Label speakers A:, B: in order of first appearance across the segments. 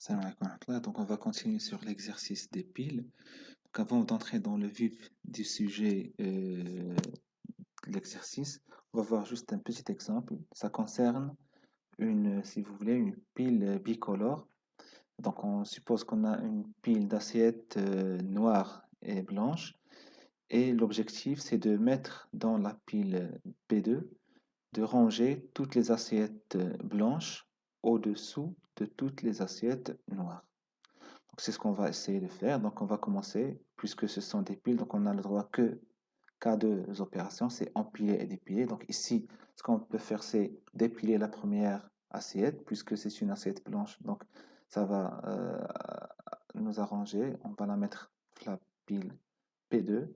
A: Salam alaikum wa rahmatullah. Donc, on va continuer sur l'exercice des piles. Donc, avant d'entrer dans le vif du sujet de l'exercice, on va voir juste un petit exemple. Ça concerne si vous voulez, une pile bicolore. Donc, on suppose qu'on a une pile d'assiettes noires et blanches. Et l'objectif, c'est de mettre dans la pile P2, de ranger toutes les assiettes blanches au-dessous de toutes les assiettes noires. Donc, c'est ce qu'on va essayer de faire. Donc, on va commencer, puisque ce sont des piles, donc on a le droit qu'à deux opérations, c'est empiler et dépiler. Donc, ici, ce qu'on peut faire, c'est dépiler la première assiette, puisque c'est une assiette blanche. Donc, ça va nous arranger. On va la mettre la pile P2. Donc,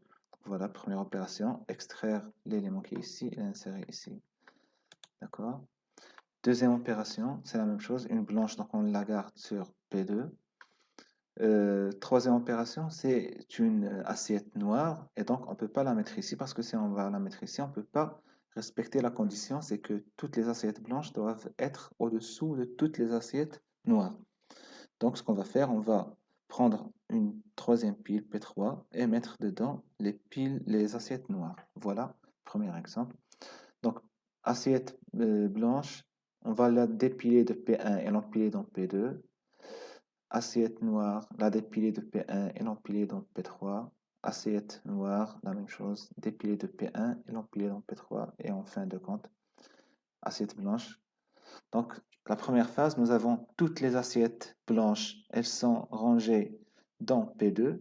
A: voilà, première opération, extraire l'élément qui est ici et l'insérer ici. D'accord? Deuxième opération, c'est la même chose, une blanche, donc on la garde sur P2. Troisième opération, c'est une assiette noire et donc on ne peut pas la mettre ici parce que si on va la mettre ici, on ne peut pas respecter la condition, c'est que toutes les assiettes blanches doivent être au-dessous de toutes les assiettes noires. Donc ce qu'on va faire, on va prendre une troisième pile P3 et mettre dedans les assiettes noires. Voilà, premier exemple. Donc assiette blanche, on va la dépiler de P1 et l'empiler dans P2. Assiette noire, la dépilée de P1 et l'empilée dans P3. Assiette noire, la même chose, dépilée de P1 et l'empilée dans P3. Et en fin de compte, assiette blanche. Donc, la première phase, nous avons toutes les assiettes blanches, elles sont rangées dans P2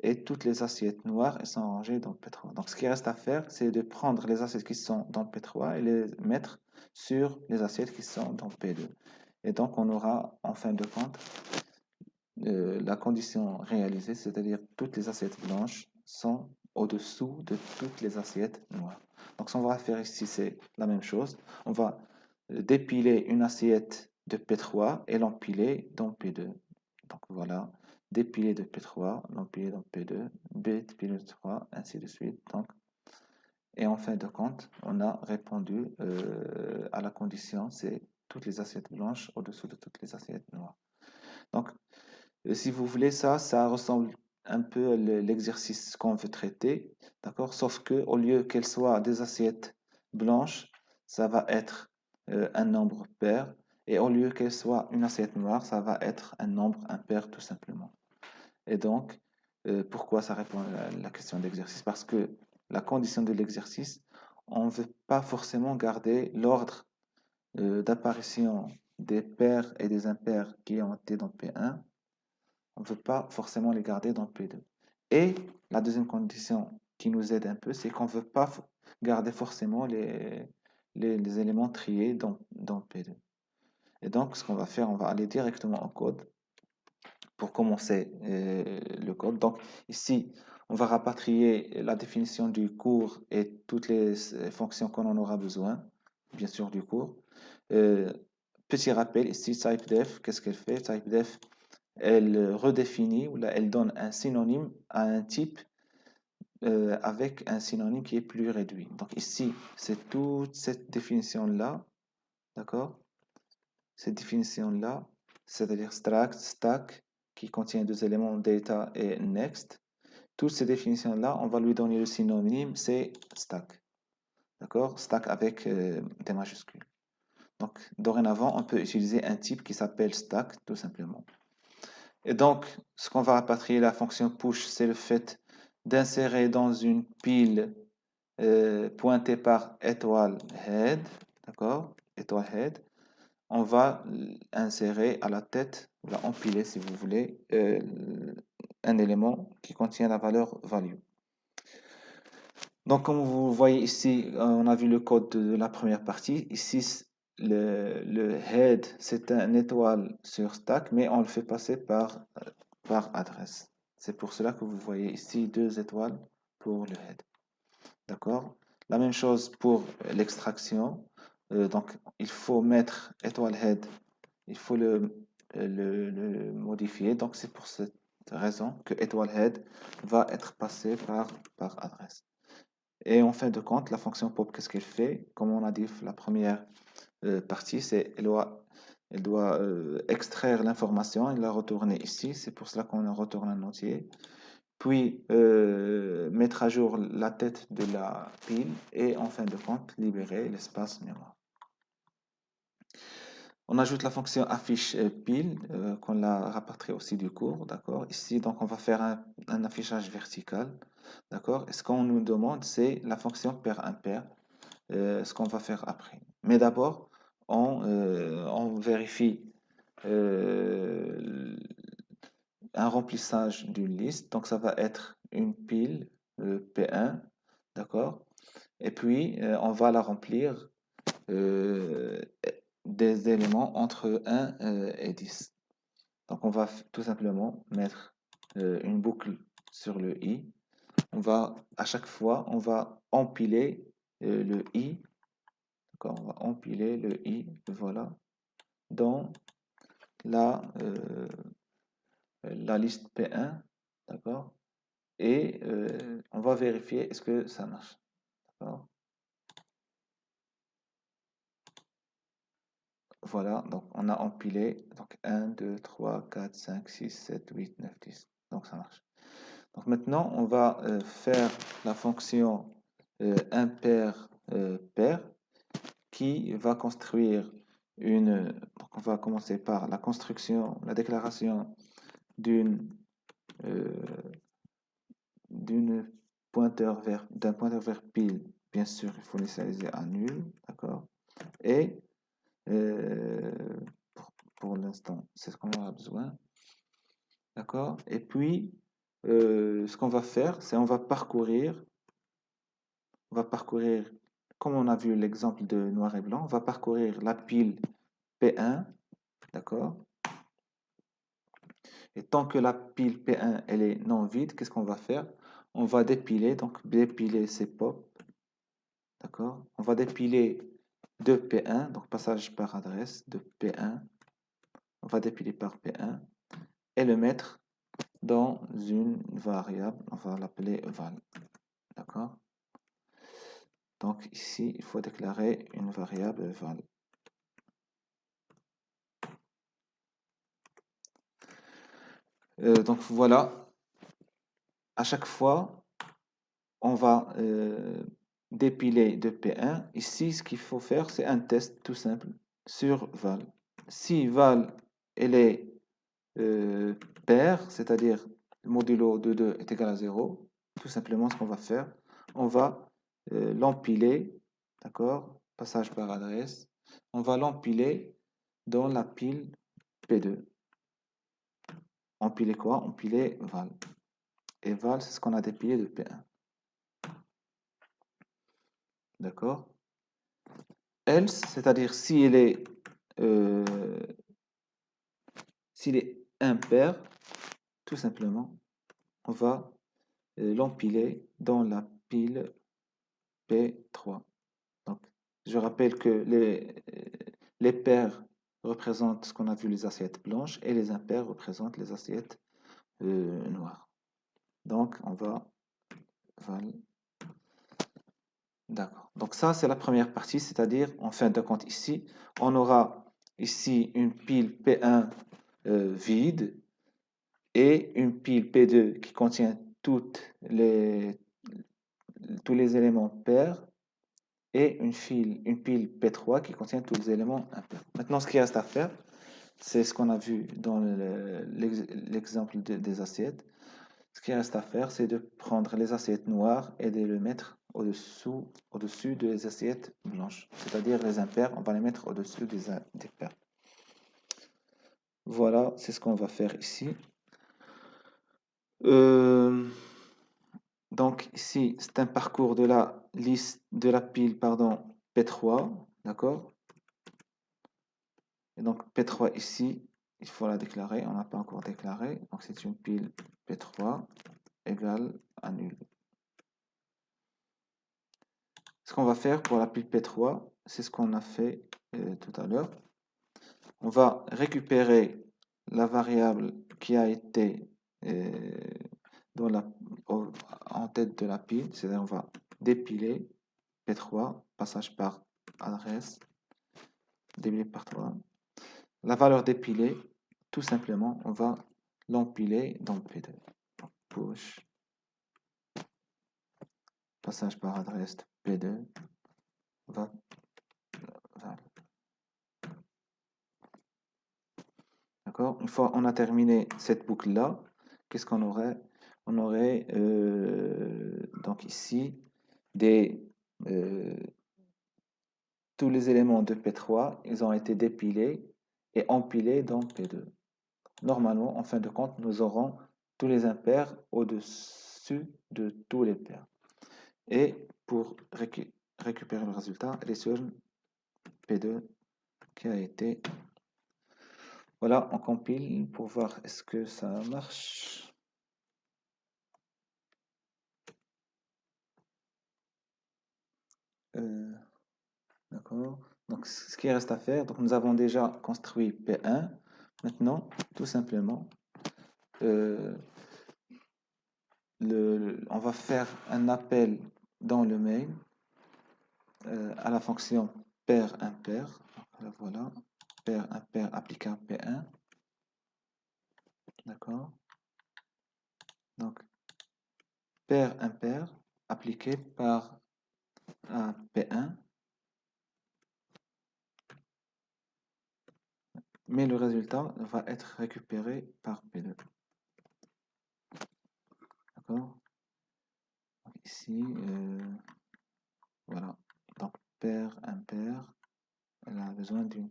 A: et toutes les assiettes noires, elles sont rangées dans P3. Donc, ce qui reste à faire, c'est de prendre les assiettes qui sont dans P3 et les mettre sur les assiettes qui sont dans P2. Et donc, on aura, en fin de compte, la condition réalisée, c'est-à-dire toutes les assiettes blanches sont au-dessous de toutes les assiettes noires. Donc, ce qu'on va faire ici, c'est la même chose. On va dépiler une assiette de P3 et l'empiler dans P2. Donc, voilà, dépiler de P3, l'empiler dans P2, B dépiler de 3, ainsi de suite. Donc, et en fin de compte, on a répondu à la condition, c'est toutes les assiettes blanches au-dessous de toutes les assiettes noires. Donc, si vous voulez, ça ressemble un peu à l'exercice qu'on veut traiter, d'accord? Sauf que au lieu qu'elles soient des assiettes blanches, ça va être un nombre pair, et au lieu qu'elle soit une assiette noire, ça va être un nombre impair tout simplement. Et donc, pourquoi ça répond à la question d'exercice? Parce que la condition de l'exercice, on ne veut pas forcément garder l'ordre d'apparition des pairs et des impairs qui ont été dans P1. On ne veut pas forcément les garder dans P2. Et la deuxième condition qui nous aide un peu, c'est qu'on ne veut pas garder forcément les éléments triés dans P2. Et donc, ce qu'on va faire, on va aller directement au code pour commencer le code. Donc, ici, on va rapatrier la définition du cours et toutes les fonctions qu'on en aura besoin, bien sûr, du cours. Euh, Petit rappel, ici, typedef, qu'est-ce qu'elle fait? Typedef, elle redéfinit ou là, elle donne un synonyme à un type avec un synonyme qui est plus réduit. Donc ici, c'est toute cette définition-là, d'accord? Cette définition-là, c'est-à-dire struct, stack, qui contient deux éléments, data et next. Toutes ces définitions-là, on va lui donner le synonyme, c'est stack. D'accord? Stack avec des majuscules. Donc, dorénavant, on peut utiliser un type qui s'appelle stack, tout simplement. Et donc, ce qu'on va rapatrier, la fonction push, c'est le fait d'insérer dans une pile pointée par étoile head, d'accord? Étoile head. On va insérer à la tête, ou la empiler si vous voulez, un élément qui contient la valeur value. Donc, comme vous voyez ici, on a vu le code de la première partie. Ici, le head, c'est un étoile sur stack, mais on le fait passer par adresse. C'est pour cela que vous voyez ici deux étoiles pour le head. D'accord? La même chose pour l'extraction. Donc, il faut mettre étoile head, il faut le modifier. Donc, c'est pour cette raison que étoile head va être passé par adresse. Et en fin de compte, la fonction pop, qu'est-ce qu'elle fait? Comme on a dit, la première partie, c'est elle doit extraire l'information et la retourner ici. C'est pour cela qu'on en retourne un entier. Puis mettre à jour la tête de la pile et en fin de compte libérer l'espace mémoire. On ajoute la fonction affiche pile qu'on l'a rapatrié aussi du cours, d'accord? Ici, donc, on va faire un affichage vertical, d'accord? Et ce qu'on nous demande, c'est la fonction paire impair, ce qu'on va faire après. Mais d'abord, on vérifie un remplissage d'une liste. Donc, ça va être une pile P1, d'accord? Et puis, on va la remplir euh, des éléments entre 1 et 10. Donc, on va tout simplement mettre une boucle sur le i. On va, à chaque fois, on va empiler le i. D'accord? On va empiler le i, voilà, dans la liste P1. D'accord? Et on va vérifier est-ce que ça marche. D'accord? Voilà, donc on a empilé donc 1, 2, 3, 4, 5, 6, 7, 8, 9, 10. Donc ça marche. Donc maintenant, on va faire la fonction impair pair qui va construire une. Donc on va commencer par la construction, la déclaration d'une euh, d'une d'un pointeur vers pile. Bien sûr, il faut l'initialiser à nul, d'accord. Et euh, pour l'instant, c'est ce qu'on aura besoin, d'accord. Et puis, ce qu'on va faire, c'est on va parcourir, comme on a vu l'exemple de noir et blanc, on va parcourir la pile P1, d'accord? Et tant que la pile P1 elle est non vide, qu'est-ce qu'on va faire? On va dépiler, donc dépiler c'est pop, d'accord? On va dépiler de P1, donc passage par adresse de P1, on va dépiler par P1 et le mettre dans une variable, on va l'appeler val, d'accord? Donc ici, il faut déclarer une variable val. Donc voilà, à chaque fois, on va dépiler de P1. Ici, ce qu'il faut faire, c'est un test tout simple sur val. Si val, elle est paire, c'est-à-dire modulo de 2 est égal à 0, tout simplement, ce qu'on va faire, on va l'empiler, d'accord? Passage par adresse. On va l'empiler dans la pile P2. Empiler quoi? Empiler val. Et val, c'est ce qu'on a dépilé de P1. D'accord? Else, c'est-à-dire si elle est euh, s'il est impair, tout simplement, on va l'empiler dans la pile P3. Donc, je rappelle que les pairs représentent ce qu'on a vu les assiettes blanches et les impairs représentent les assiettes noires. Donc, on va val. D'accord. Donc ça, c'est la première partie, c'est-à-dire, en fin de compte, ici, on aura ici une pile P1 vide et une pile P2 qui contient tous les éléments pairs et une pile P3 qui contient tous les éléments impairs. Maintenant, ce qui reste à faire, c'est ce qu'on a vu dans l'exemple des assiettes. Ce qui reste à faire, c'est de prendre les assiettes noires et de les mettre au-dessus des assiettes blanches. C'est-à-dire les impairs, on va les mettre au-dessus des pairs. Voilà, c'est ce qu'on va faire ici. Donc ici, c'est un parcours de la liste de la pile pardon, P3, d'accord? Et donc P3 ici, il faut la déclarer, on n'a pas encore déclaré. Donc c'est une pile P3 égale à nul. Ce qu'on va faire pour la pile P3, c'est ce qu'on a fait tout à l'heure. On va récupérer la variable qui a été euh, dans en tête de la pile, c'est-à-dire on va dépiler P3, passage par adresse, dépiler par 3. La valeur dépilée, tout simplement, on va l'empiler dans P2. Push, passage par adresse P2, va, va. D'accord? Une fois on a terminé cette boucle-là, qu'est-ce qu'on aurait? On aurait donc ici des, euh, tous les éléments de P3, ils ont été dépilés et empilés dans P2. Normalement, en fin de compte, nous aurons tous les impairs au-dessus de tous les pairs. Et pour récupérer le résultat, return P2 qui a été... Voilà, on compile pour voir est-ce que ça marche. D'accord. Donc, ce qui reste à faire, donc nous avons déjà construit P1. Maintenant, tout simplement, euh, on va faire un appel dans le main à la fonction pair impair. Donc, voilà, pair impair applicable P1. D'accord. Donc, pair impair appliqué par un P1, mais le résultat va être récupéré par P2. D'accord. Ici, voilà. Donc, pair impair, elle a besoin d'un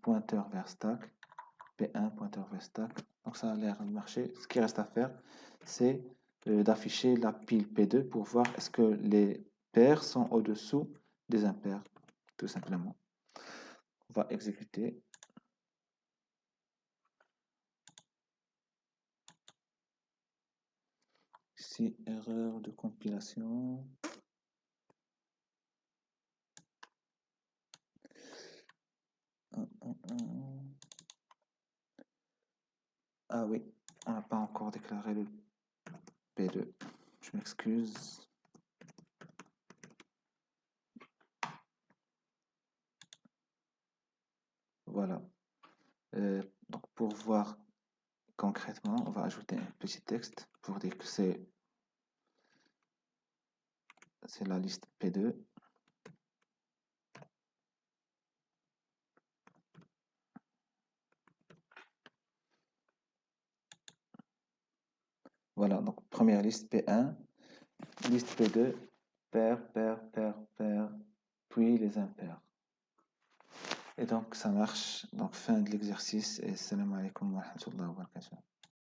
A: pointeur vers stack, P1 pointeur vers stack. Donc, ça a l'air de marcher. Ce qui reste à faire, c'est d'afficher la pile P2 pour voir est-ce que les pairs sont au-dessous des impairs, tout simplement. On va exécuter. Ici, erreur de compilation. Ah oui, on n'a pas encore déclaré le P2. Je m'excuse. Voilà. Donc pour voir concrètement, on va ajouter un petit texte pour dire que c'est la liste P2. Voilà, donc première liste P1, liste P2, pair, pair, pair, pair, puis les impairs. Et donc ça marche. Donc fin de l'exercice et salam alaikum wa rahmatullahi wa barakatuh.